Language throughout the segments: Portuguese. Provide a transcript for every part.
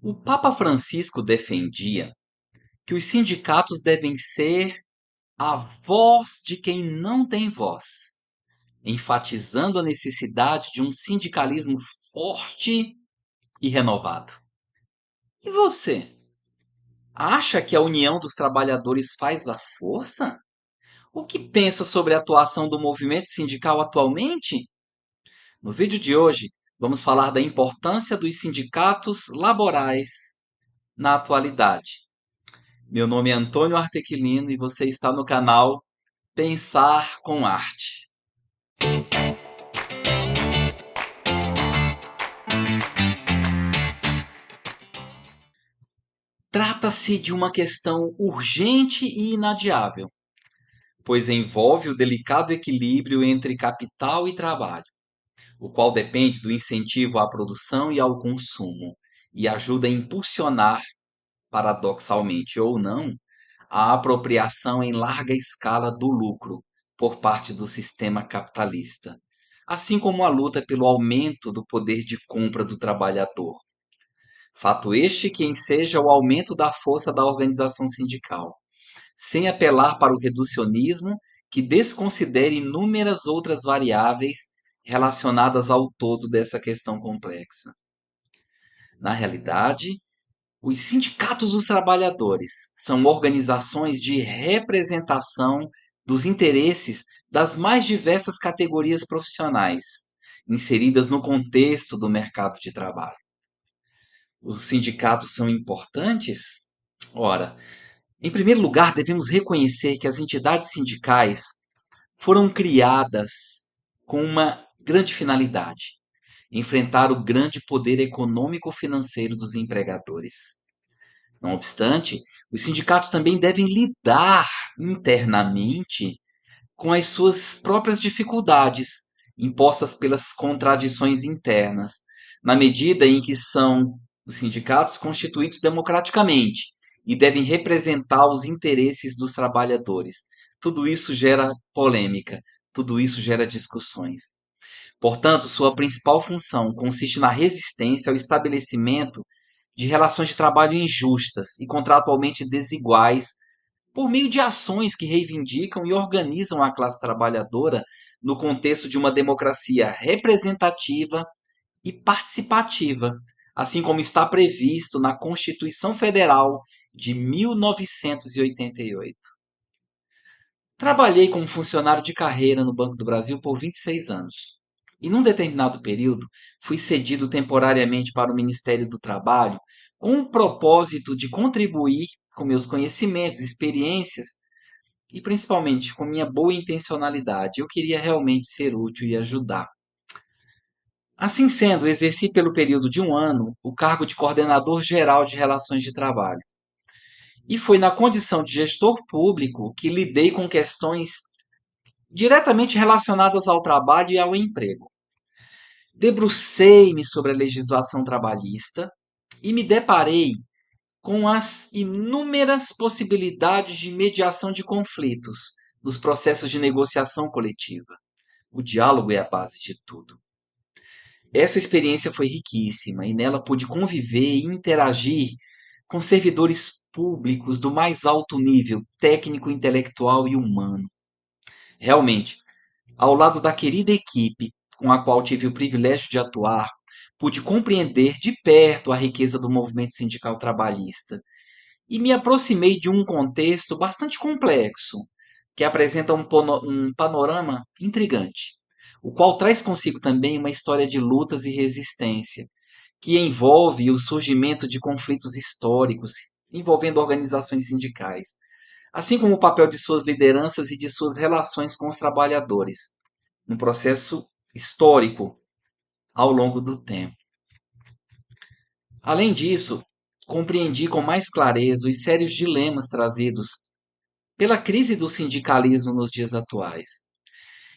O Papa Francisco defendia que os sindicatos devem ser a voz de quem não tem voz, enfatizando a necessidade de um sindicalismo forte e renovado. E você? Acha que a união dos trabalhadores faz a força? O que pensa sobre a atuação do movimento sindical atualmente? No vídeo de hoje, vamos falar da importância dos sindicatos laborais na atualidade. Meu nome é Antônio Artequilino e você está no canal Pensar com Arte. Trata-se de uma questão urgente e inadiável, pois envolve o delicado equilíbrio entre capital e trabalho, o qual depende do incentivo à produção e ao consumo, e ajuda a impulsionar, paradoxalmente ou não, a apropriação em larga escala do lucro por parte do sistema capitalista, assim como a luta pelo aumento do poder de compra do trabalhador. Fato este que enseja o aumento da força da organização sindical, sem apelar para o reducionismo que desconsidere inúmeras outras variáveis relacionadas ao todo dessa questão complexa. Na realidade, os sindicatos dos trabalhadores são organizações de representação dos interesses das mais diversas categorias profissionais, inseridas no contexto do mercado de trabalho. Os sindicatos são importantes? Ora, em primeiro lugar, devemos reconhecer que as entidades sindicais foram criadas com uma grande finalidade: enfrentar o grande poder econômico-financeiro dos empregadores. Não obstante, os sindicatos também devem lidar internamente com as suas próprias dificuldades, impostas pelas contradições internas, na medida em que são os sindicatos constituídos democraticamente e devem representar os interesses dos trabalhadores. Tudo isso gera polêmica, tudo isso gera discussões. Portanto, sua principal função consiste na resistência ao estabelecimento de relações de trabalho injustas e contratualmente desiguais, por meio de ações que reivindicam e organizam a classe trabalhadora no contexto de uma democracia representativa e participativa, assim como está previsto na Constituição Federal de 1988. Trabalhei como funcionário de carreira no Banco do Brasil por 26 anos. E num determinado período, fui cedido temporariamente para o Ministério do Trabalho com o propósito de contribuir com meus conhecimentos, experiências e principalmente com minha boa intencionalidade. Eu queria realmente ser útil e ajudar. Assim sendo, exerci pelo período de um ano o cargo de coordenador geral de relações de trabalho. E foi na condição de gestor público que lidei com questões diretamente relacionadas ao trabalho e ao emprego. Debrucei-me sobre a legislação trabalhista e me deparei com as inúmeras possibilidades de mediação de conflitos nos processos de negociação coletiva. O diálogo é a base de tudo. Essa experiência foi riquíssima e nela pude conviver e interagir com servidores públicos do mais alto nível técnico, intelectual e humano. Realmente, ao lado da querida equipe com a qual tive o privilégio de atuar, pude compreender de perto a riqueza do movimento sindical trabalhista e me aproximei de um contexto bastante complexo, que apresenta um panorama intrigante, o qual traz consigo também uma história de lutas e resistência, que envolve o surgimento de conflitos históricos envolvendo organizações sindicais, assim como o papel de suas lideranças e de suas relações com os trabalhadores, num processo histórico ao longo do tempo. Além disso, compreendi com mais clareza os sérios dilemas trazidos pela crise do sindicalismo nos dias atuais.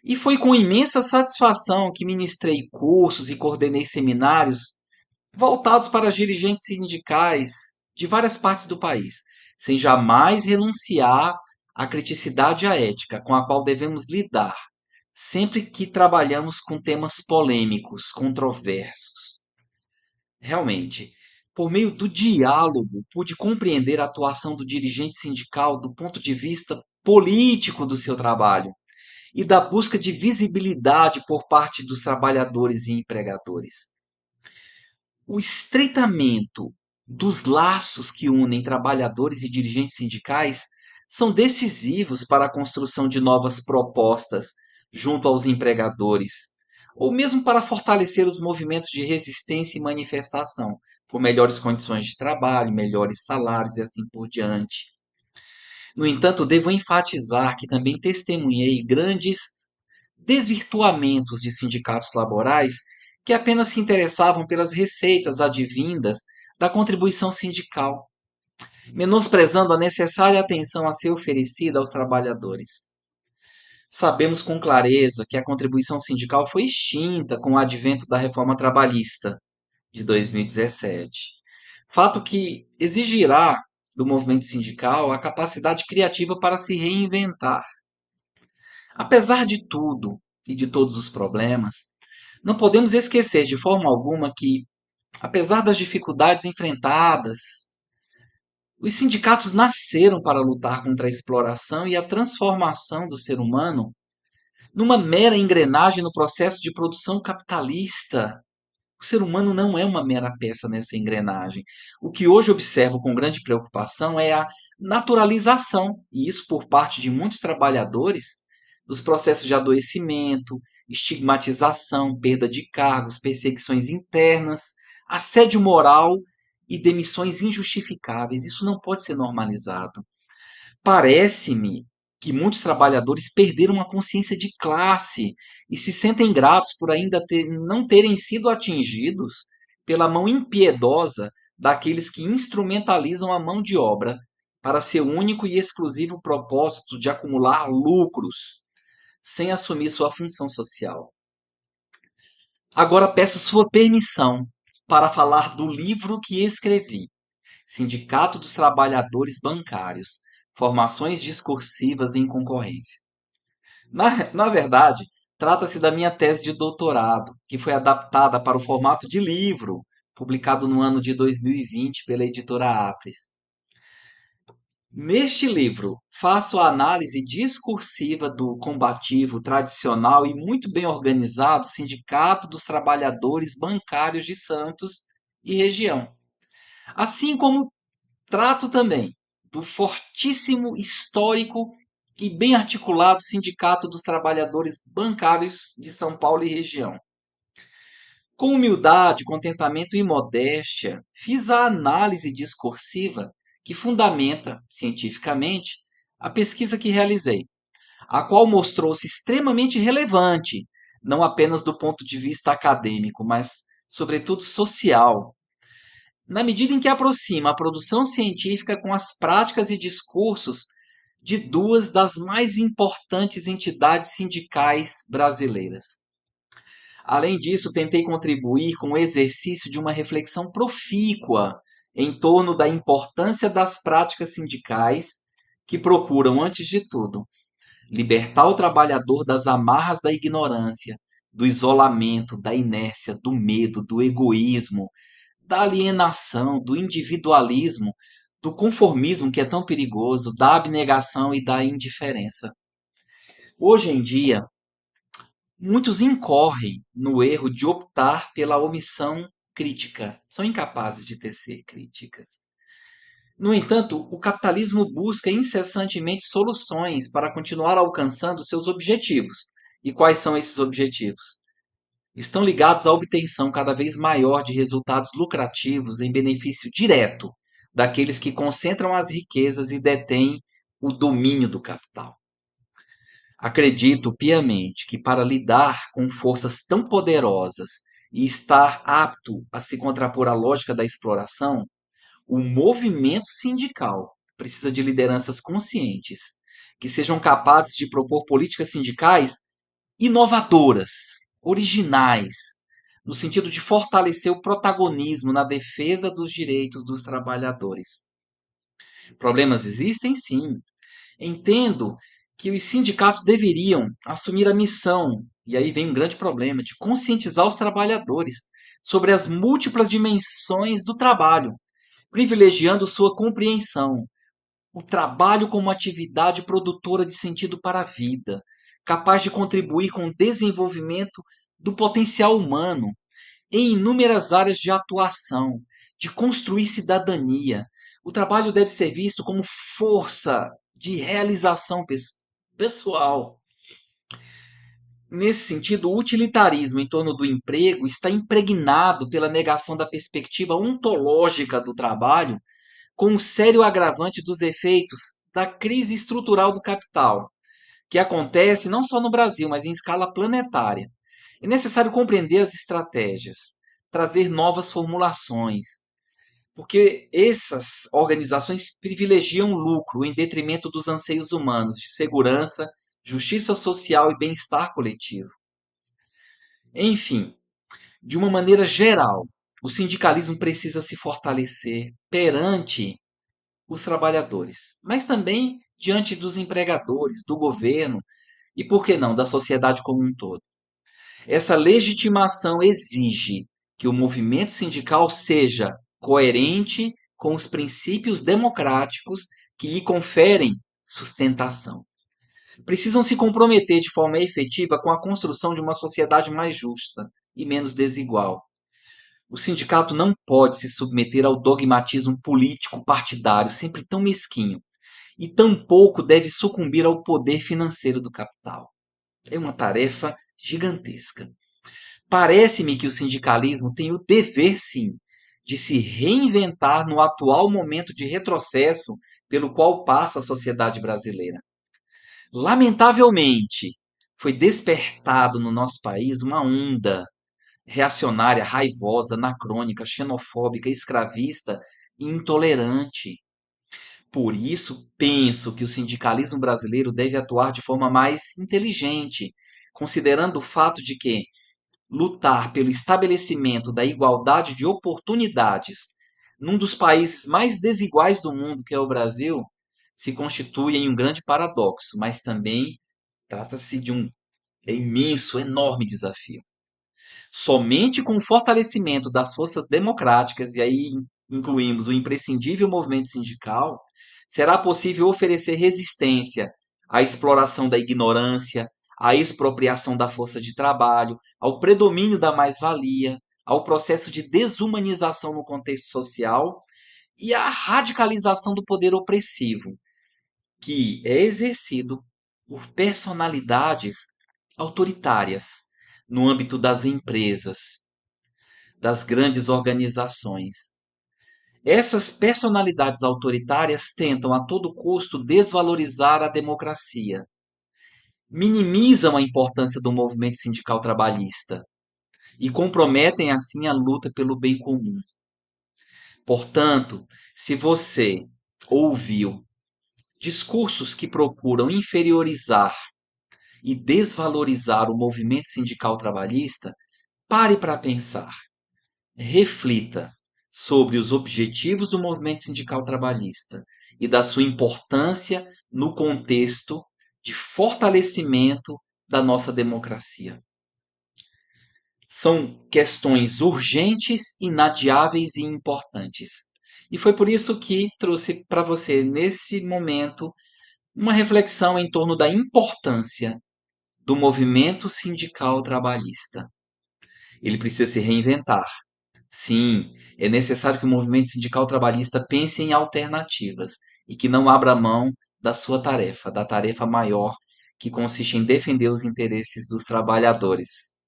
E foi com imensa satisfação que ministrei cursos e coordenei seminários voltados para as dirigentes sindicais de várias partes do país, sem jamais renunciar à criticidade e à ética com a qual devemos lidar sempre que trabalhamos com temas polêmicos, controversos. Realmente, Por meio do diálogo, pude compreender a atuação do dirigente sindical do ponto de vista político do seu trabalho e da busca de visibilidade por parte dos trabalhadores e empregadores. O estreitamento dos laços que unem trabalhadores e dirigentes sindicais são decisivos para a construção de novas propostas junto aos empregadores, ou mesmo para fortalecer os movimentos de resistência e manifestação, por melhores condições de trabalho, melhores salários e assim por diante. No entanto, devo enfatizar que também testemunhei grandes desvirtuamentos de sindicatos laborais que apenas se interessavam pelas receitas advindas da contribuição sindical, menosprezando a necessária atenção a ser oferecida aos trabalhadores. Sabemos com clareza que a contribuição sindical foi extinta com o advento da reforma trabalhista de 2017, fato que exigirá do movimento sindical a capacidade criativa para se reinventar. Apesar de tudo e de todos os problemas, não podemos esquecer de forma alguma que, apesar das dificuldades enfrentadas, os sindicatos nasceram para lutar contra a exploração e a transformação do ser humano numa mera engrenagem no processo de produção capitalista. O ser humano não é uma mera peça nessa engrenagem. O que hoje observo com grande preocupação é a naturalização, e isso por parte de muitos trabalhadores, dos processos de adoecimento, estigmatização, perda de cargos, perseguições internas, assédio moral e demissões injustificáveis. Isso não pode ser normalizado. Parece-me que muitos trabalhadores perderam a consciência de classe e se sentem gratos por ainda não terem sido atingidos pela mão impiedosa daqueles que instrumentalizam a mão de obra para seu único e exclusivo propósito de acumular lucros, sem assumir sua função social. Agora peço sua permissão para falar do livro que escrevi, Sindicato dos Trabalhadores Bancários, Formações Discursivas em Concorrência. Na verdade, trata-se da minha tese de doutorado, que foi adaptada para o formato de livro, publicado no ano de 2020 pela editora Apres. Neste livro, faço a análise discursiva do combativo, tradicional e muito bem organizado Sindicato dos Trabalhadores Bancários de Santos e região, assim como trato também do fortíssimo, histórico e bem articulado Sindicato dos Trabalhadores Bancários de São Paulo e região. Com humildade, contentamento e modéstia, fiz a análise discursiva que fundamenta, cientificamente, a pesquisa que realizei, a qual mostrou-se extremamente relevante, não apenas do ponto de vista acadêmico, mas, sobretudo, social, na medida em que aproxima a produção científica com as práticas e discursos de duas das mais importantes entidades sindicais brasileiras. Além disso, tentei contribuir com o exercício de uma reflexão profícua em torno da importância das práticas sindicais que procuram, antes de tudo, libertar o trabalhador das amarras da ignorância, do isolamento, da inércia, do medo, do egoísmo, da alienação, do individualismo, do conformismo que é tão perigoso, da abnegação e da indiferença. Hoje em dia, muitos incorrem no erro de optar pela omissão crítica. São incapazes de tecer críticas. No entanto, o capitalismo busca incessantemente soluções para continuar alcançando seus objetivos. E quais são esses objetivos? Estão ligados à obtenção cada vez maior de resultados lucrativos em benefício direto daqueles que concentram as riquezas e detêm o domínio do capital. Acredito piamente que para lidar com forças tão poderosas e estar apto a se contrapor à lógica da exploração, o movimento sindical precisa de lideranças conscientes, que sejam capazes de propor políticas sindicais inovadoras, originais, no sentido de fortalecer o protagonismo na defesa dos direitos dos trabalhadores. Problemas existem, sim. Entendo que os sindicatos deveriam assumir a missão, e aí vem um grande problema, de conscientizar os trabalhadores sobre as múltiplas dimensões do trabalho, privilegiando sua compreensão. O trabalho como atividade produtora de sentido para a vida, capaz de contribuir com o desenvolvimento do potencial humano em inúmeras áreas de atuação, de construir cidadania. O trabalho deve ser visto como força de realização pessoal. Nesse sentido, o utilitarismo em torno do emprego está impregnado pela negação da perspectiva ontológica do trabalho, com o sério agravante dos efeitos da crise estrutural do capital, que acontece não só no Brasil, mas em escala planetária. É necessário compreender as estratégias, trazer novas formulações, porque essas organizações privilegiam o lucro em detrimento dos anseios humanos de segurança, justiça social e bem-estar coletivo. Enfim, de uma maneira geral, o sindicalismo precisa se fortalecer perante os trabalhadores, mas também diante dos empregadores, do governo e, por que não, da sociedade como um todo. Essa legitimação exige que o movimento sindical seja coerente com os princípios democráticos que lhe conferem sustentação. Precisam se comprometer de forma efetiva com a construção de uma sociedade mais justa e menos desigual. O sindicato não pode se submeter ao dogmatismo político partidário, sempre tão mesquinho, e tampouco deve sucumbir ao poder financeiro do capital. É uma tarefa gigantesca. Parece-me que o sindicalismo tem o dever, sim, de se reinventar no atual momento de retrocesso pelo qual passa a sociedade brasileira. Lamentavelmente, foi despertado no nosso país uma onda reacionária, raivosa, anacrônica, xenofóbica, escravista e intolerante. Por isso, penso que o sindicalismo brasileiro deve atuar de forma mais inteligente, considerando o fato de que lutar pelo estabelecimento da igualdade de oportunidades num dos países mais desiguais do mundo, que é o Brasil, se constitui em um grande paradoxo, mas também trata-se de um imenso, enorme desafio. Somente com o fortalecimento das forças democráticas, e aí incluímos o imprescindível movimento sindical, será possível oferecer resistência à exploração da ignorância, à expropriação da força de trabalho, ao predomínio da mais-valia, ao processo de desumanização no contexto social e à radicalização do poder opressivo, que é exercido por personalidades autoritárias no âmbito das empresas, das grandes organizações. Essas personalidades autoritárias tentam a todo custo desvalorizar a democracia, minimizam a importância do movimento sindical trabalhista e comprometem assim a luta pelo bem comum. Portanto, se você ouviu discursos que procuram inferiorizar e desvalorizar o movimento sindical trabalhista, pare para pensar. Reflita sobre os objetivos do movimento sindical trabalhista e da sua importância no contexto de fortalecimento da nossa democracia. São questões urgentes, inadiáveis e importantes. E foi por isso que trouxe para você, nesse momento, uma reflexão em torno da importância do movimento sindical trabalhista. Ele precisa se reinventar. Sim, é necessário que o movimento sindical trabalhista pense em alternativas e que não abra mão da sua tarefa, da tarefa maior, que consiste em defender os interesses dos trabalhadores.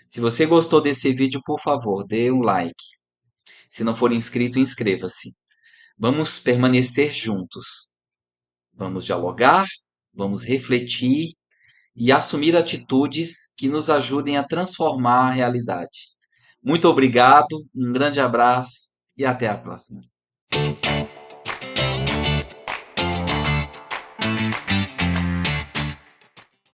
Se você gostou desse vídeo, por favor, dê um like. Se não for inscrito, inscreva-se. Vamos permanecer juntos. Vamos dialogar, vamos refletir e assumir atitudes que nos ajudem a transformar a realidade. Muito obrigado, um grande abraço e até a próxima.